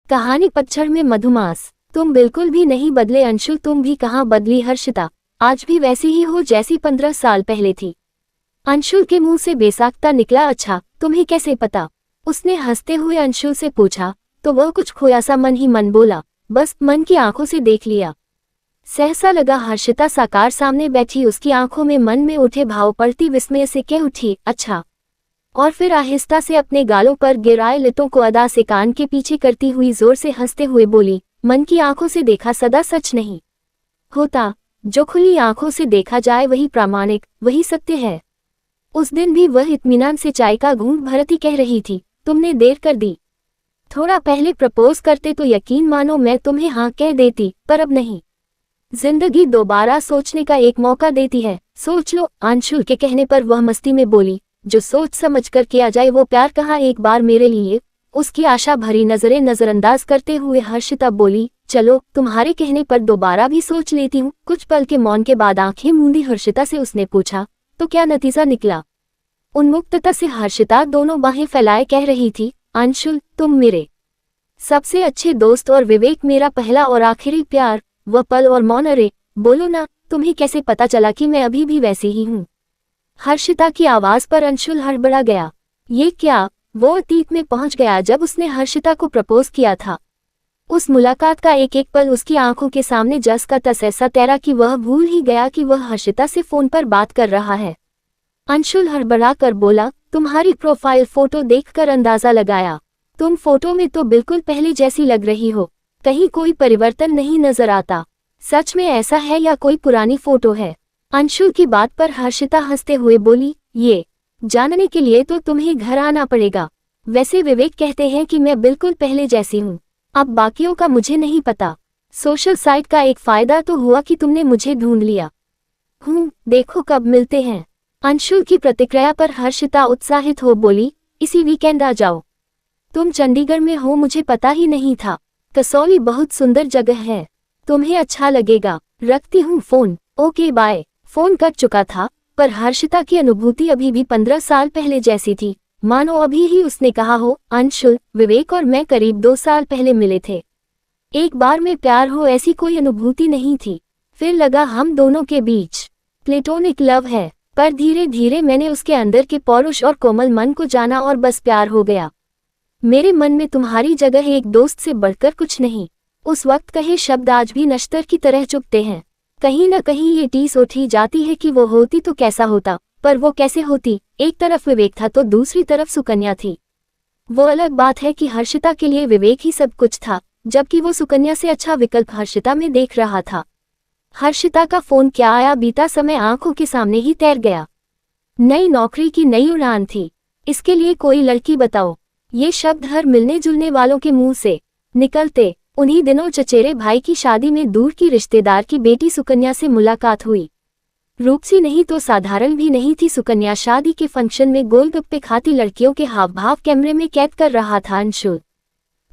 कहानी पतझड़ में मधुमास। तुम बिल्कुल भी नहीं बदले अंशुल, तुम भी कहाँ बदली हर्षिता, आज भी वैसी ही हो जैसी 15 साल पहले थी। अंशुल के मुंह से बेसाख्ता निकला। अच्छा, तुम्हें कैसे पता? उसने हंसते हुए अंशुल से पूछा। तो वह कुछ खोया सा मन ही मन बोला, बस मन की आंखों से देख लिया। सहसा लगा हर्षिता साकार सामने बैठी, उसकी आंखों में मन में उठे भाव पड़ती विस्मय से कह उठी, अच्छा। और फिर आहिस्ता से अपने गालों पर गिराए लिटों को अदा से कान के पीछे करती हुई जोर से हंसते हुए बोली, मन की आंखों से देखा सदा सच नहीं होता, जो खुली आंखों से देखा जाए वही प्रामाणिक, वही सत्य है। उस दिन भी वह इत्मीनान से चाय का घूंट भरती कह रही थी, तुमने देर कर दी। थोड़ा पहले प्रपोज करते तो यकीन मानो मैं तुम्हें हाँ कह देती, पर अब नहीं। जिंदगी दोबारा सोचने का एक मौका देती है, सोच लो। अंशुल के कहने पर वह मस्ती में बोली, जो सोच समझ कर किया जाए वो प्यार कहाँ एक बार मेरे लिए। उसकी आशा भरी नजरें नजरअंदाज करते हुए हर्षिता बोली, चलो तुम्हारे कहने पर दोबारा भी सोच लेती हूँ। कुछ पल के मौन के बाद आंखें मूंदी हर्षिता से उसने पूछा, तो क्या नतीजा निकला? उन्मुक्तता से हर्षिता दोनों बाहें फैलाए कह रही थी, अंशुल तुम मेरे सबसे अच्छे दोस्त और विवेक मेरा पहला और आखिरी प्यार। वह पल और मौन, अरे बोलो ना, तुम्हें कैसे पता चला कि मैं अभी भी वैसी ही हूँ? हर्षिता की आवाज पर अंशुल हड़बड़ा गया। ये क्या? वो अतीत में पहुंच गया जब उसने हर्षिता को प्रपोज किया था। उस मुलाकात का एक एक पल उसकी आंखों के सामने जस का तस ऐसा तैरा कि वह भूल ही गया कि वह हर्षिता से फोन पर बात कर रहा है। अंशुल हड़बड़ा कर बोला, तुम्हारी प्रोफाइल फोटो देखकर अंदाजा लगाया, तुम फोटो में तो बिल्कुल पहले जैसी लग रही हो, कहीं कोई परिवर्तन नहीं नजर आता। सच में ऐसा है या कोई पुरानी फोटो है? अंशुल की बात पर हर्षिता हंसते हुए बोली, ये जानने के लिए तो तुम्हें घर आना पड़ेगा। वैसे विवेक कहते हैं कि मैं बिल्कुल पहले जैसी हूँ, अब बाकियों का मुझे नहीं पता। सोशल साइट का एक फायदा तो हुआ कि तुमने मुझे ढूंढ लिया। देखो कब मिलते हैं। अंशुल की प्रतिक्रिया पर हर्षिता उत्साहित हो बोली, इसी वीकेंड आ जाओ। तुम चंडीगढ़ में हो, मुझे पता ही नहीं था। कसौली बहुत सुंदर जगह है, तुम्हें अच्छा लगेगा। रखती हूँ phone, okay bye. Phone cut चुका था, पर हर्षिता की अनुभूति अभी भी 15 साल पहले जैसी थी, मानो अभी ही उसने कहा हो, अंशुल, विवेक और मैं करीब 2 साल पहले मिले थे। एक बार में प्यार हो ऐसी कोई अनुभूति नहीं थी। फिर लगा हम दोनों के बीच प्लेटोनिक लव है, पर धीरे धीरे मैंने उसके अंदर के पौरुष और कोमल मन को जाना और बस प्यार हो गया। मेरे मन में तुम्हारी जगह एक दोस्त से बढ़कर कुछ नहीं। उस वक्त कहे शब्द आज भी नश्तर की तरह चुभते हैं। कहीं न कहीं ये टीस उठी जाती है कि वो होती तो कैसा होता, पर वो कैसे होती? एक तरफ विवेक था तो दूसरी तरफ सुकन्या थी। वो अलग बात है कि हर्षिता के लिए विवेक ही सब कुछ था, जबकि वो सुकन्या से अच्छा विकल्प हर्षिता में देख रहा था। हर्षिता का फोन क्या आया, बीता समय आंखों के सामने ही तैर गया। नई नौकरी की नई उड़ान थी, इसके लिए कोई लड़की बताओ। ये शब्द हर मिलने जुलने वालों के मुंह से निकलते। उन्हीं दिनों चचेरे भाई की शादी में दूर की रिश्तेदार की बेटी सुकन्या से मुलाकात हुई। रूपसी नहीं तो साधारण भी नहीं थी सुकन्या। शादी के फंक्शन में गोलगप्पे खाती लड़कियों के हाव भाव कैमरे में कैद कर रहा था अंशुल।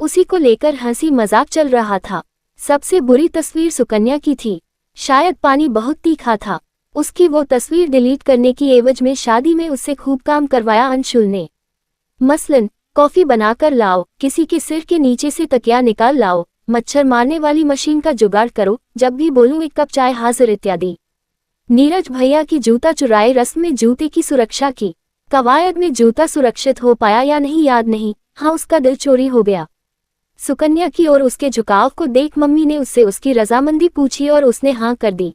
उसी को लेकर हंसी मजाक चल रहा था। सबसे बुरी तस्वीर सुकन्या की थी, शायद पानी बहुत तीखा था। उसकी वो तस्वीर डिलीट करने की एवज में शादी में उससे खूब काम करवाया अंशुल ने। मसलन, कॉफी बनाकर लाओ, किसी के सिर के नीचे से तकिया निकाल लाओ, मच्छर मारने वाली मशीन का जुगाड़ करो, जब भी बोलूं 1 कप चाय हाजिर इत्यादि। नीरज भैया की जूता चुराए रस्म में जूते की सुरक्षा की। कवायद में जूता सुरक्षित हो पाया या नहीं याद नहीं, हाँ उसका दिल चोरी हो गया। सुकन्या की ओर उसके झुकाव को देख मम्मी ने उससे उसकी रजामंदी पूछी और उसने हाँ कर दी।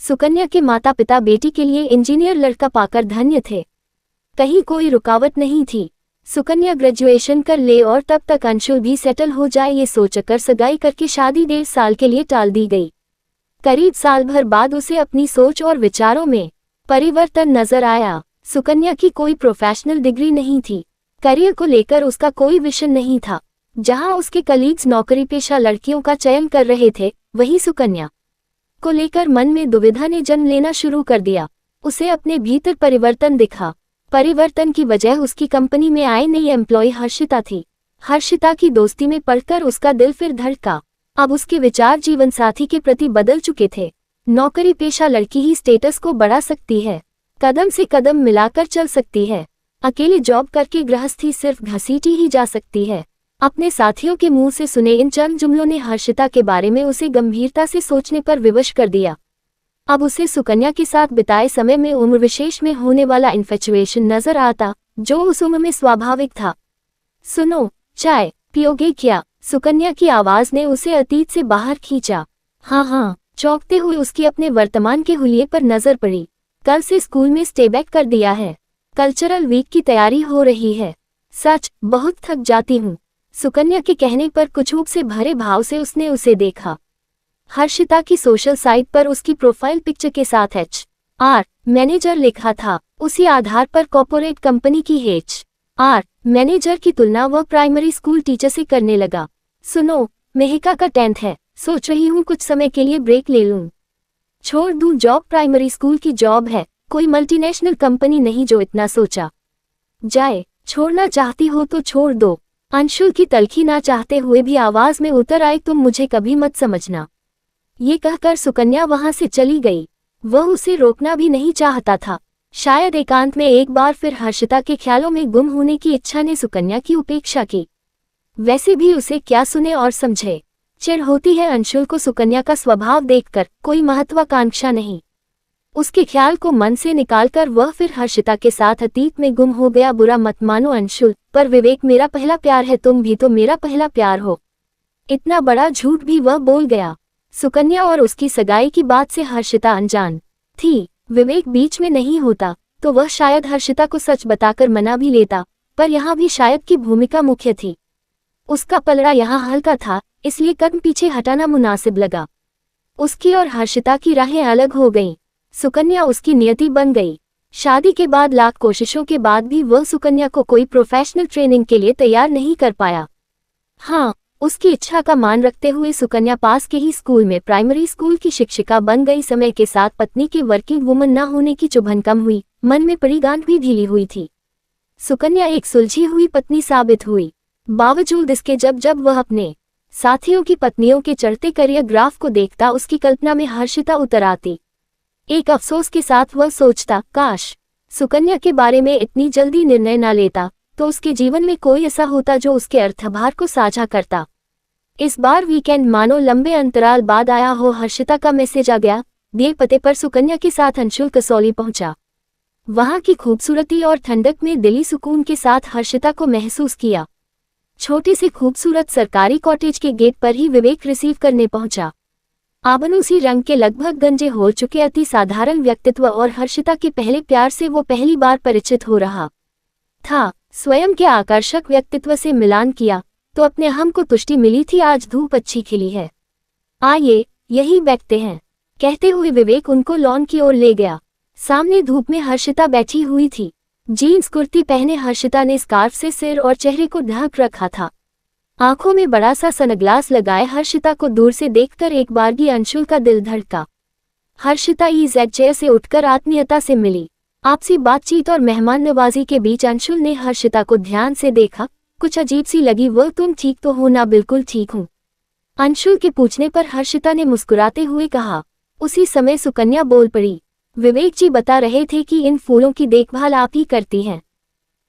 सुकन्या के माता पिता बेटी के लिए इंजीनियर लड़का पाकर धन्य थे, कहीं कोई रुकावट नहीं थी। सुकन्या ग्रेजुएशन कर ले और तब तक अंशुल भी सेटल हो जाए, ये सोचकर सगाई करके शादी 1.5 साल के लिए टाल दी गई। करीब साल भर बाद उसे अपनी सोच और विचारों में परिवर्तन नजर आया। सुकन्या की कोई प्रोफेशनल डिग्री नहीं थी, करियर को लेकर उसका कोई विजन नहीं था। जहां उसके कलीग्स नौकरी पेशा लड़कियों का चयन कर रहे थे, वहीं सुकन्या को लेकर मन में दुविधा ने जन्म लेना शुरू कर दिया। उसे अपने भीतर परिवर्तन दिखा। परिवर्तन की वजह उसकी कंपनी में आए नई एम्प्लॉय हर्षिता थी। हर्षिता की दोस्ती में पड़कर उसका दिल फिर धड़का। अब उसके विचार जीवन साथी के प्रति बदल चुके थे। नौकरी पेशा लड़की ही स्टेटस को बढ़ा सकती है, कदम से कदम मिलाकर चल सकती है। अकेले जॉब करके गृहस्थी सिर्फ घसीटी ही जा सकती है। अपने साथियों के मुंह से सुने इन चंद जुमलों ने हर्षिता के बारे में उसे गंभीरता से सोचने पर विवश कर दिया। अब उसे सुकन्या के साथ बिताए समय में उम्र विशेष में होने वाला इन्फेचुएशन नजर आता, जो उस उम्र में स्वाभाविक था। सुनो, चाय पियोगे क्या? सुकन्या की आवाज ने उसे अतीत से बाहर खींचा। हाँ हाँ, चौंकते हुए उसकी अपने वर्तमान के हुलिये पर नजर पड़ी। कल से स्कूल में स्टे बैक कर दिया है। कल्चरल वीक की तैयारी हो रही है। सच, बहुत थक जाती हूँ। सुकन्या के कहने पर कुछ ऊब से भरे भाव से उसने उसे देखा। हर्षिता की सोशल साइट पर उसकी प्रोफाइल पिक्चर के साथ HR मैनेजर लिखा था। उसी आधार पर कॉर्पोरेट कंपनी की HR मैनेजर की तुलना वह प्राइमरी स्कूल टीचर से करने लगा। सुनो, मेहिका का 10th है, सोच रही हूँ कुछ समय के लिए ब्रेक ले लूँ। छोड़ दूँ जॉब? प्राइमरी स्कूल की जॉब है, कोई मल्टीनेशनल कंपनी नहीं जो इतना सोचा जाए। छोड़ना चाहती हो तो छोड़ दो। अंशुल की तलखी ना चाहते हुए भी आवाज में उतर आई, तुम मुझे कभी मत समझना। ये कहकर सुकन्या वहां से चली गई। वह उसे रोकना भी नहीं चाहता था। शायद एकांत में एक बार फिर हर्षिता के ख्यालों में गुम होने की इच्छा ने सुकन्या की उपेक्षा की। वैसे भी उसे क्या सुने और समझे। चिढ़ होती है अंशुल को सुकन्या का स्वभाव देखकर, कोई महत्वाकांक्षा नहीं। उसके ख्याल को मन से निकालकर वह फिर हर्षिता के साथ अतीत में गुम हो गया। बुरा मत मानो अंशुल, पर विवेक मेरा पहला प्यार है, तुम भी तो मेरा पहला प्यार हो। इतना बड़ा झूठ भी वह बोल गया। सुकन्या और उसकी सगाई की बात से हर्षिता अनजान थी। विवेक बीच में नहीं होता तो वह शायद हर्षिता को सच बताकर मना भी लेता, पर यहाँ भी शायद की भूमिका मुख्य थी। उसका पलड़ा यहाँ हल्का था, इसलिए कदम पीछे हटाना मुनासिब लगा। उसकी और हर्षिता की राहें अलग हो गईं। सुकन्या उसकी नियति बन गई। शादी के बाद लाख कोशिशों के बाद भी वह सुकन्या को कोई प्रोफेशनल ट्रेनिंग के लिए तैयार नहीं कर पाया। हाँ, उसकी इच्छा का मान रखते हुए सुकन्या पास के ही स्कूल में प्राइमरी स्कूल की शिक्षिका बन गई। समय के साथ पत्नी के वर्किंग वुमन न होने की चुभन कम हुई, मन में पड़ी गांठ भी ढीली हुई थी। सुकन्या एक सुलझी हुई पत्नी साबित हुई। बावजूद इसके जब जब वह अपने साथियों की पत्नियों के चढ़ते करियर ग्राफ को देखता, उसकी कल्पना में हर्षिता उतर आती। एक अफसोस के साथ वह सोचता, काश सुकन्या के बारे में इतनी जल्दी निर्णय न लेता, तो उसके जीवन में कोई ऐसा होता जो उसके अर्थभार को साझा करता। इस बार वीकेंड मानो लंबे अंतराल बाद आया हो। हर्षिता का मैसेज आ गया। दिए पते पर सुकन्या के साथ अंशुल कसौली पहुंचा। वहां की खूबसूरती और ठंडक में दिली सुकून के साथ हर्षिता को महसूस किया। छोटी सी खूबसूरत सरकारी कॉटेज के गेट पर ही विवेक रिसीव करने पहुंचा। आबनूसी रंग के लगभग गंजे हो चुके अति साधारण व्यक्तित्व और हर्षिता के पहले प्यार से वो पहली बार परिचित हो रहा था। स्वयं के आकर्षक व्यक्तित्व से मिलान किया तो अपने हम को तुष्टि मिली थी। आज धूप अच्छी खिली है, आइए यही बैठते हैं, कहते हुए विवेक उनको लॉन की ओर ले गया। सामने धूप में हर्षिता बैठी हुई थी। जीन्स कुर्ती पहने हर्षिता ने स्कार्फ से सिर और चेहरे को ढक रखा था। आंखों में बड़ा सा सनग्लास लगाए हर्षिता को दूर से देखकर एक बारगी अंशुल का दिल धड़का। हर्षिता चेयर से उठकर आत्मीयता से मिली। आपसी बातचीत और मेहमान नवाजी के बीच अंशुल ने हर्षिता को ध्यान से देखा। कुछ अजीब सी लगी वह। तुम ठीक तो हो ना? बिल्कुल ठीक हूँ, अंशुल के पूछने पर हर्षिता ने मुस्कुराते हुए कहा। उसी समय सुकन्या बोल पड़ी। विवेक जी बता रहे थे कि इन फूलों की देखभाल आप ही करती हैं।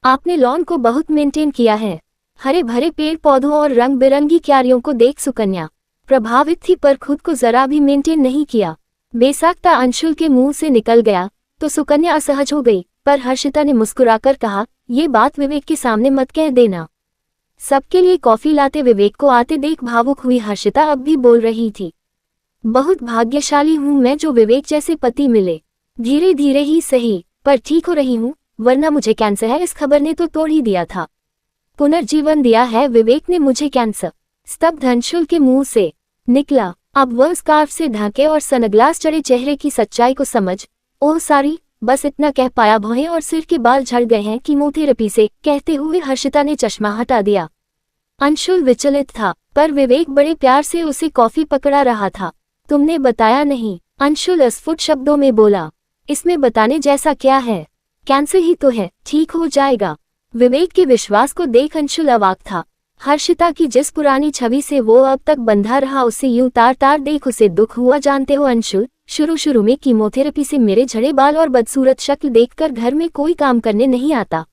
आपने लॉन को बहुत मेंटेन किया है। हरे भरे पेड़ पौधों और रंग बिरंगी क्यारियों को देख सुकन्या प्रभावित थी, पर खुद को जरा भी मेंटेन नहीं किया। बेसाख्ता अंशुल के मुंह से निकल गया तो सुकन्या असहज हो गई, पर हर्षिता ने मुस्कुराकर कहा, ये बात विवेक के सामने मत कह देना। सबके लिए कॉफी लाते विवेक को आते देख भावुक हुई हर्षिता अब भी बोल रही थी। बहुत भाग्यशाली हूँ मैं जो विवेक जैसे पति मिले। धीरे धीरे ही सही, पर ठीक हो रही हूँ, वरना मुझे कैंसर है इस खबर ने तो तोड़ ही दिया था। पुनर्जीवन दिया है विवेक ने मुझे कैंसर। स्तब्ध अंशुल के मुंह से निकला। अब वह स्कार्फ से ढके और सनग्लास चढ़े चेहरे की सच्चाई को समझ, ओह सारी, बस इतना कह पाया। भौहें और सिर के बाल झड़ गए हैं कीमोथेरेपी से, कहते हुए हर्षिता ने चश्मा हटा दिया। अंशुल विचलित था, पर विवेक बड़े प्यार से उसे कॉफी पकड़ा रहा था। तुमने बताया नहीं, अंशुल अस्फुट शब्दों में बोला। इसमें बताने जैसा क्या है? कैंसर ही तो है, ठीक हो जाएगा। विवेक के विश्वास को देख अंशुल अवाक था। हर्षिता की जिस पुरानी छवि से वो अब तक बंधा रहा उसे यूं तार तार देख उसे दुख हुआ। जानते हो अंशुल, शुरू में कीमोथेरेपी से मेरे झड़े बाल और बदसूरत शक्ल देखकर घर में कोई काम करने नहीं आता।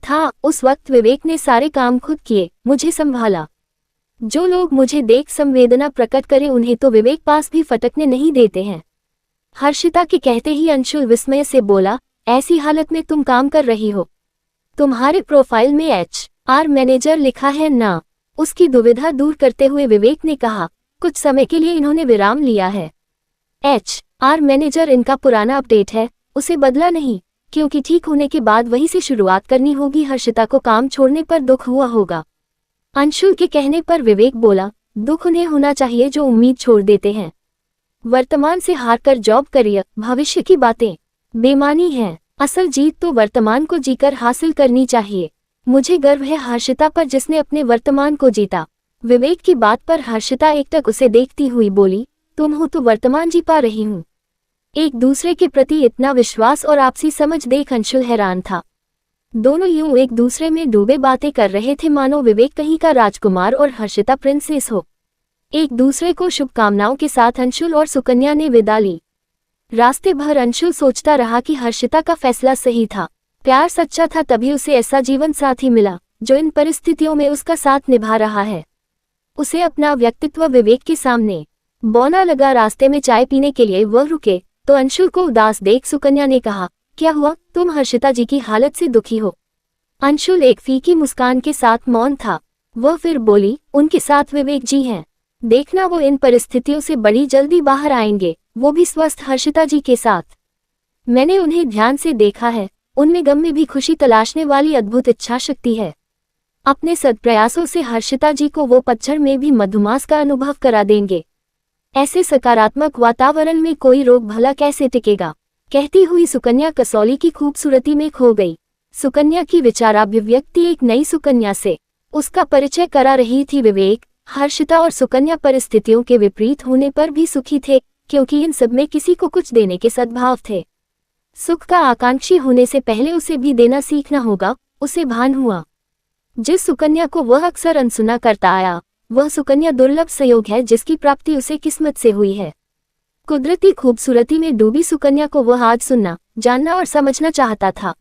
था। उस वक्त विवेक ने सारे काम खुद किए, मुझे संभाला। जो लोग मुझे देख संवेदना प्रकट करें उन्हें तो विवेक पास भी फटकने नहीं देते हैं। हर्षिता के कहते ही अंशुल विस्मय से बोला, ऐसी हालत में तुम काम कर रही हो? तुम्हारे प्रोफाइल में HR मैनेजर लिखा है ना? उसकी दुविधा दूर करते हुए विवेक ने कहा, कुछ समय के लिए इन्होंने विराम लिया है। HR मैनेजर इनका पुराना अपडेट है, उसे बदला नहीं, क्योंकि ठीक होने के बाद वहीं से शुरुआत करनी होगी। हर्षिता को काम छोड़ने पर दुख हुआ होगा। अंशुल के कहने पर विवेक बोला, दुख उन्हें होना चाहिए जो उम्मीद छोड़ देते हैं। वर्तमान से हारकर जॉब करियर, भविष्य की बातें बेमानी हैं। असल जीत तो वर्तमान को जीकर हासिल करनी चाहिए। मुझे गर्व है हर्षिता पर जिसने अपने वर्तमान को जीता। विवेक की बात पर हर्षिता एकटक उसे देखती हुई बोली, तुम हो तो वर्तमान जी पा रही हूँ। एक दूसरे के प्रति इतना विश्वास और आपसी समझ देख अंशुल हैरान था। दोनों यूं एक दूसरे में डूबे बातें कर रहे थे मानो विवेक कहीं का राजकुमार और हर्षिता प्रिंसेस हो। एक दूसरे को शुभकामनाओं के साथ अंशुल और सुकन्या ने विदा ली। रास्ते भर अंशुल सोचता रहा कि हर्षिता का फैसला सही था। प्यार सच्चा था तभी उसे ऐसा जीवन साथी मिला जो इन परिस्थितियों में उसका साथ निभा रहा है। उसे अपना व्यक्तित्व विवेक के सामने बौना लगा। रास्ते में चाय पीने के लिए वह रुके तो अंशुल को उदास देख सुकन्या ने कहा, क्या हुआ, तुम हर्षिता जी की हालत से दुखी हो? अंशुल एक फीकी मुस्कान के साथ मौन था। वह फिर बोली, उनके साथ विवेक जी हैं, देखना वो इन परिस्थितियों से बड़ी जल्दी बाहर आएंगे, वो भी स्वस्थ हर्षिता जी के साथ। मैंने उन्हें ध्यान से देखा है, उनमें गम में भी खुशी तलाशने वाली अद्भुत इच्छा शक्ति है। अपने सद्प्रयासों से हर्षिता जी को वो पतझड़ में भी मधुमास का अनुभव करा देंगे। ऐसे सकारात्मक वातावरण में कोई रोग भला कैसे टिकेगा? कहती हुई सुकन्या कसौली की खूबसूरती में खो गई। सुकन्या की विचाराभिव्यक्ति एक नई सुकन्या से उसका परिचय करा रही थी। विवेक, हर्षिता और सुकन्या परिस्थितियों के विपरीत होने पर भी सुखी थे, क्योंकि इन सब में किसी को कुछ देने के सद्भाव थे। सुख का आकांक्षी होने से पहले उसे भी देना सीखना होगा। उसे भान हुआ, जिस सुकन्या को वह अक्सर अनसुना करता आया, वह सुकन्या दुर्लभ संयोग है जिसकी प्राप्ति उसे किस्मत से हुई है। कुदरती खूबसूरती में डूबी सुकन्या को वह आज सुनना, जानना और समझना चाहता था।